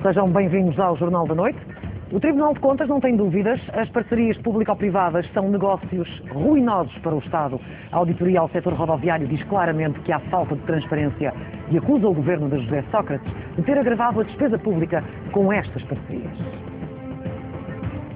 Sejam bem-vindos ao Jornal da Noite. O Tribunal de Contas não tem dúvidas, as parcerias público-privadas são negócios ruinosos para o Estado. A auditoria ao setor rodoviário diz claramente que há falta de transparência e acusa o governo de José Sócrates de ter agravado a despesa pública com estas parcerias.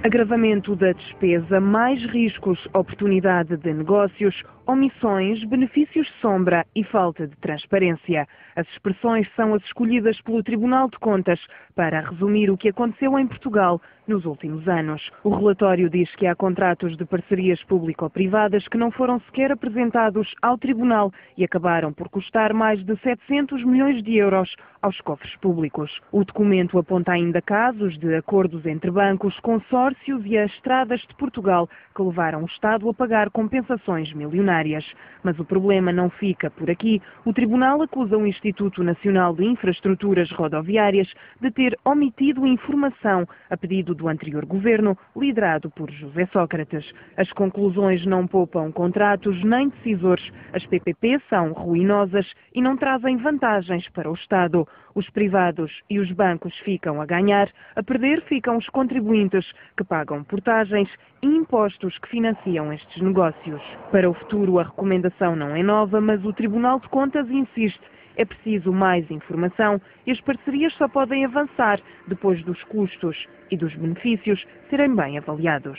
Agravamento da despesa, mais riscos, oportunidade de negócios, omissões, benefícios sombra e falta de transparência. As expressões são as escolhidas pelo Tribunal de Contas para resumir o que aconteceu em Portugal nos últimos anos. O relatório diz que há contratos de parcerias público-privadas que não foram sequer apresentados ao Tribunal e acabaram por custar mais de 700 milhões de euros aos cofres públicos. O documento aponta ainda casos de acordos entre bancos, consórcios e as estradas de Portugal que levaram o Estado a pagar compensações milionárias. Mas o problema não fica por aqui. O Tribunal acusa o Instituto Nacional de Infraestruturas Rodoviárias de ter omitido informação a pedido do anterior governo, liderado por José Sócrates. As conclusões não poupam contratos nem decisores. As PPP são ruinosas e não trazem vantagens para o Estado. Os privados e os bancos ficam a ganhar, a perder ficam os contribuintes, que pagam portagens e impostos que financiam estes negócios. Para o futuro, a recomendação não é nova, mas o Tribunal de Contas insiste. É preciso mais informação e as parcerias só podem avançar depois dos custos e dos benefícios serem bem avaliados.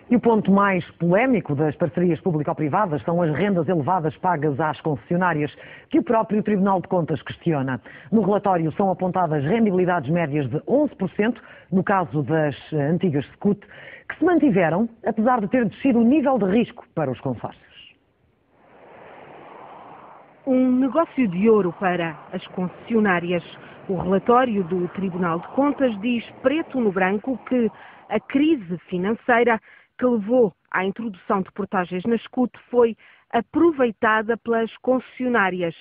E o ponto mais polémico das parcerias público-privadas são as rendas elevadas pagas às concessionárias, que o próprio Tribunal de Contas questiona. No relatório são apontadas rendibilidades médias de 11%, no caso das antigas SCUT, que se mantiveram, apesar de ter descido o nível de risco para os consórcios. Um negócio de ouro para as concessionárias. O relatório do Tribunal de Contas diz preto no branco que a crise financeira que levou à introdução de portagens na SCUT foi aproveitada pelas concessionárias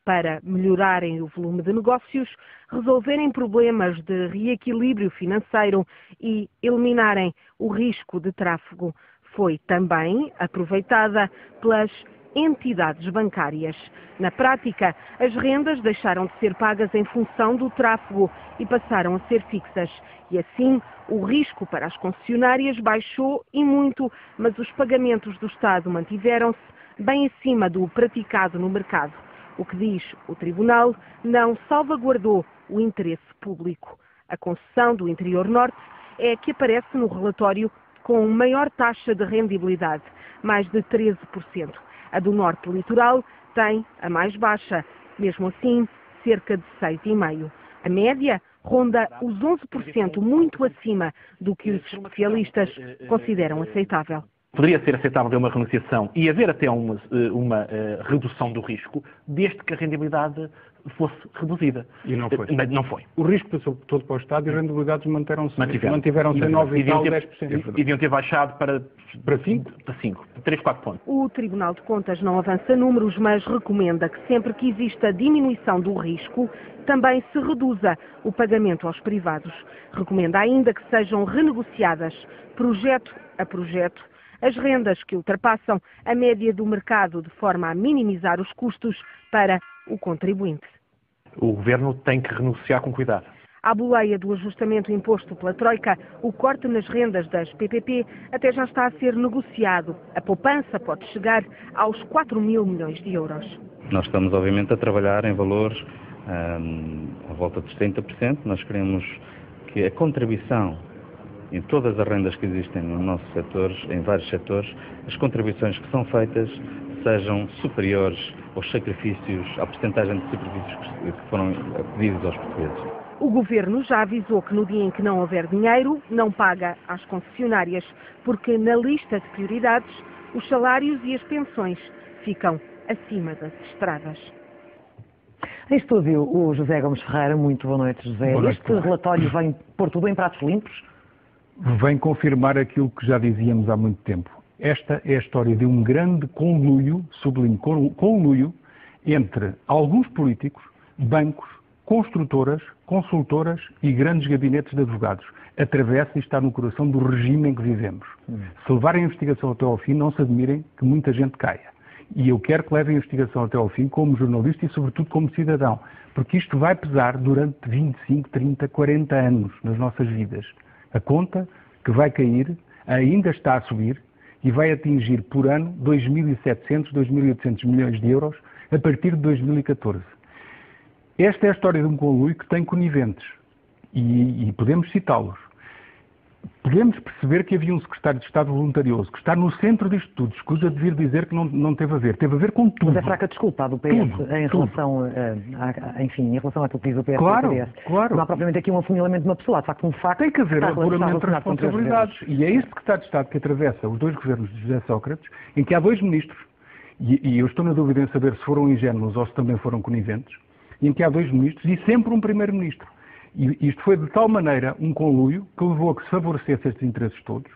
para melhorarem o volume de negócios, resolverem problemas de reequilíbrio financeiro e eliminarem o risco de tráfego. Foi também aproveitada pelas entidades bancárias. Na prática, as rendas deixaram de ser pagas em função do tráfego e passaram a ser fixas. E assim, o risco para as concessionárias baixou e muito, mas os pagamentos do Estado mantiveram-se bem acima do praticado no mercado. O que diz o Tribunal não salvaguardou o interesse público. A concessão do Interior Norte é a que aparece no relatório com maior taxa de rendibilidade, mais de 13%. A do Norte Litoral tem a mais baixa, mesmo assim, cerca de 6,5%. A média ronda os 11%, muito acima do que os especialistas consideram aceitável. Poderia ser aceitável uma renegociação e haver até uma redução do risco, desde que a rendibilidade fosse reduzida. E não foi. Não foi. O risco passou todo para o Estado e as rendibilidades mantiveram-se a 9 e e tal, 10%. E deviam ter baixado para 5? Para 5, 3, 4 pontos. O Tribunal de Contas não avança números, mas recomenda que sempre que exista diminuição do risco, também se reduza o pagamento aos privados. Recomenda ainda que sejam renegociadas, projeto a projeto, as rendas que ultrapassam a média do mercado, de forma a minimizar os custos para o contribuinte. O Governo tem que renunciar com cuidado. À boleia do ajustamento imposto pela Troika, o corte nas rendas das PPP até já está a ser negociado. A poupança pode chegar aos 4 mil milhões de euros. Nós estamos, obviamente, a trabalhar em valores à volta dos 30%. Nós queremos que a contribuição em todas as rendas que existem no nosso setor, em vários setores, as contribuições que são feitas sejam superiores aos sacrifícios, à porcentagem de sacrifícios que foram pedidos aos portugueses. O Governo já avisou que no dia em que não houver dinheiro, não paga às concessionárias, porque na lista de prioridades, os salários e as pensões ficam acima das estradas. Em estúdio, o José Gomes Ferreira. Muito boa noite, José. Boa noite. Este relatório vem pôr tudo em pratos limpos? Vem confirmar aquilo que já dizíamos há muito tempo. Esta é a história de um grande conluio, sublinho, conluio, entre alguns políticos, bancos, construtoras, consultoras e grandes gabinetes de advogados. Atravessa e está no coração do regime em que vivemos. Se levarem a investigação até ao fim, não se admirem que muita gente caia. E eu quero que leve a investigação até ao fim como jornalista e, sobretudo, como cidadão. Porque isto vai pesar durante 25, 30, 40 anos nas nossas vidas. A conta que vai cair ainda está a subir e vai atingir por ano 2.700, 2.800 milhões de euros a partir de 2014. Esta é a história de um conluio que tem coniventes e podemos citá-los. Podemos perceber que havia um secretário de Estado voluntarioso, que está no centro disto tudo. Escusa de vir dizer que não teve a ver. Teve a ver com tudo. Mas é fraca desculpa do PS em relação àquilo que diz o PS. Claro, e o PS. claro. Não há propriamente aqui um afunilamento de uma pessoa. De facto, um facto. Tem que haver está apuramento de relacionado com responsabilidades. E é este secretário de Estado que atravessa os dois governos de José Sócrates, em que há dois ministros, e eu estou na dúvida em saber se foram ingênuos ou se também foram coniventes, em que há dois ministros e sempre um primeiro-ministro. E isto foi de tal maneira um conluio que levou a que se favorecesse estes interesses todos.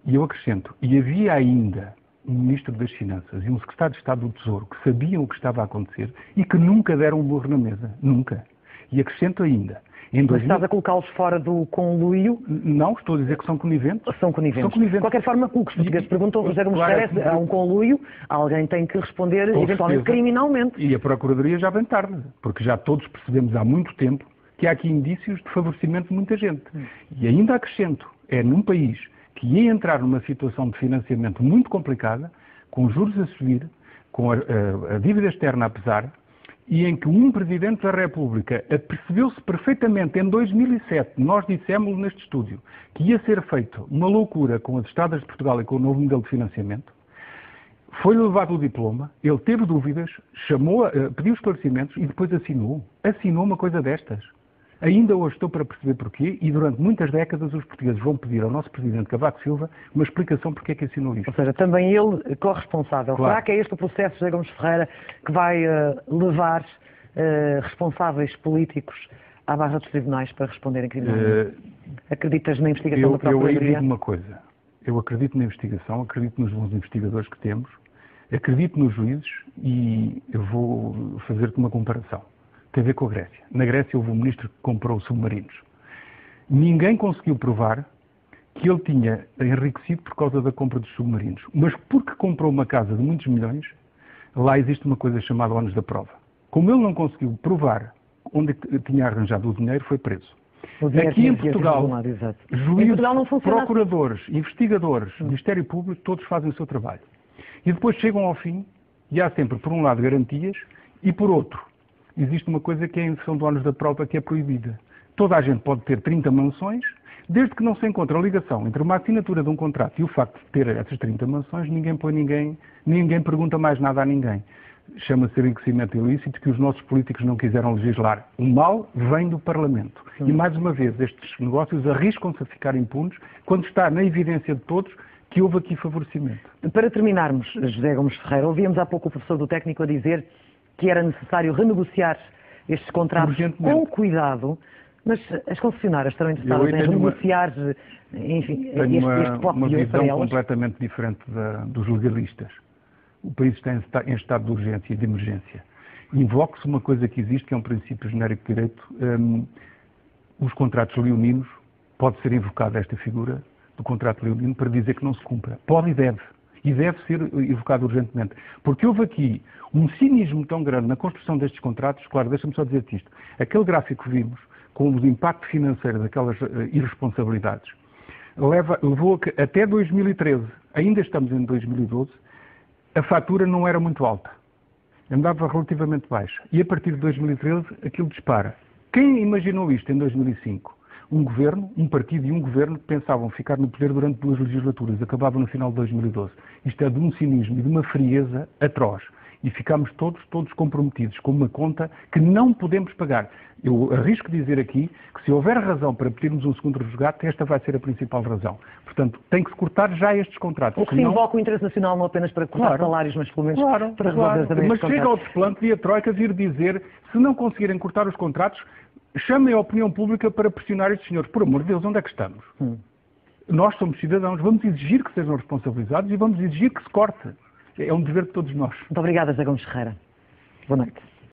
E eu acrescento, e havia ainda um Ministro das Finanças e um Secretário de Estado do Tesouro que sabiam o que estava a acontecer e que nunca deram um burro na mesa. Nunca. E acrescento ainda. Mas estás a colocá-los fora do conluio? Não, estou a dizer que são coniventes. São coniventes. De qualquer forma, o que os portugueses perguntam, Rogério Mexeira, há um conluio, alguém tem que responder, eventualmente, criminalmente. E a Procuradoria já vem tarde, porque já todos percebemos há muito tempo que há aqui indícios de favorecimento de muita gente. E ainda acrescento, é num país que ia entrar numa situação de financiamento muito complicada, com juros a subir, com a dívida externa a pesar, e em que um Presidente da República apercebeu-se perfeitamente, em 2007, nós dissemos neste estúdio, que ia ser feita uma loucura com as estradas de Portugal e com o novo modelo de financiamento, foi-lhe levado o diploma, ele teve dúvidas, pediu esclarecimentos e depois assinou. Assinou uma coisa destas. Ainda hoje estou para perceber porquê e durante muitas décadas os portugueses vão pedir ao nosso Presidente Cavaco Silva uma explicação porque é que assinou isto. Ou seja, também ele corresponsável. Claro. Será que é este o processo, José Gomes Ferreira, que vai levar responsáveis políticos à barra dos tribunais para responderem criminalmente? Acreditas na investigação da Procuradoria? Eu aí digo uma coisa. Eu acredito na investigação, acredito nos bons investigadores que temos, acredito nos juízes e eu vou fazer-te uma comparação. Tem a ver com a Grécia. Na Grécia houve um ministro que comprou submarinos. Ninguém conseguiu provar que ele tinha enriquecido por causa da compra dos submarinos. Mas porque comprou uma casa de muitos milhões, lá existe uma coisa chamada ónus da prova. Como ele não conseguiu provar onde tinha arranjado o dinheiro, foi preso. Aqui em Portugal, juízes, procuradores, investigadores, Ministério Público, todos fazem o seu trabalho. E depois chegam ao fim e há sempre, por um lado, garantias e, por outro, existe uma coisa que é a inversão do ónus da prova que é proibida. Toda a gente pode ter 30 mansões, desde que não se encontre a ligação entre uma assinatura de um contrato e o facto de ter essas 30 mansões, ninguém pergunta mais nada a ninguém. Chama-se enriquecimento ilícito que os nossos políticos não quiseram legislar. O mal vem do Parlamento. E, mais uma vez, estes negócios arriscam-se a ficar impunes quando está na evidência de todos que houve aqui favorecimento. Para terminarmos, José Gomes Ferreira, ouvíamos há pouco o professor do técnico a dizer que era necessário renegociar estes contratos com cuidado, mas as concessionárias estarão interessadas em renegociar, enfim, este bloco de ouro para elas? Tenho uma visão completamente diferente dos legalistas. O país está em estado de urgência e de emergência. Invoque-se uma coisa que existe, que é um princípio genérico de direito. Os contratos leoninos, pode ser invocada esta figura do contrato leonino para dizer que não se cumpra. Pode e deve. E deve ser evocado urgentemente. Porque houve aqui um cinismo tão grande na construção destes contratos. Claro, deixa-me só dizer-te isto. Aquele gráfico que vimos, com o impacto financeiro daquelas irresponsabilidades, levou a que até 2013, ainda estamos em 2012, a fatura não era muito alta. Andava relativamente baixa. E a partir de 2013, aquilo dispara. Quem imaginou isto em 2005? Um governo, um partido e um governo que pensavam ficar no poder durante 2 legislaturas, acabavam no final de 2012. Isto é de um cinismo e de uma frieza atroz. E ficámos todos comprometidos com uma conta que não podemos pagar. Eu arrisco dizer aqui que se houver razão para pedirmos um segundo resgate, esta vai ser a principal razão. Portanto, tem que se cortar já estes contratos. O que se invoca o interesse nacional não apenas para cortar salários, mas pelo menos para resolver também Mas chega ao desplante e a Troika vir dizer, se não conseguirem cortar os contratos, chamem a opinião pública para pressionar estes senhores. Por amor de Deus, onde é que estamos? Nós somos cidadãos, vamos exigir que sejam responsabilizados e vamos exigir que se corte. É um dever de todos nós. Muito obrigada, José Gomes Ferreira. Boa noite.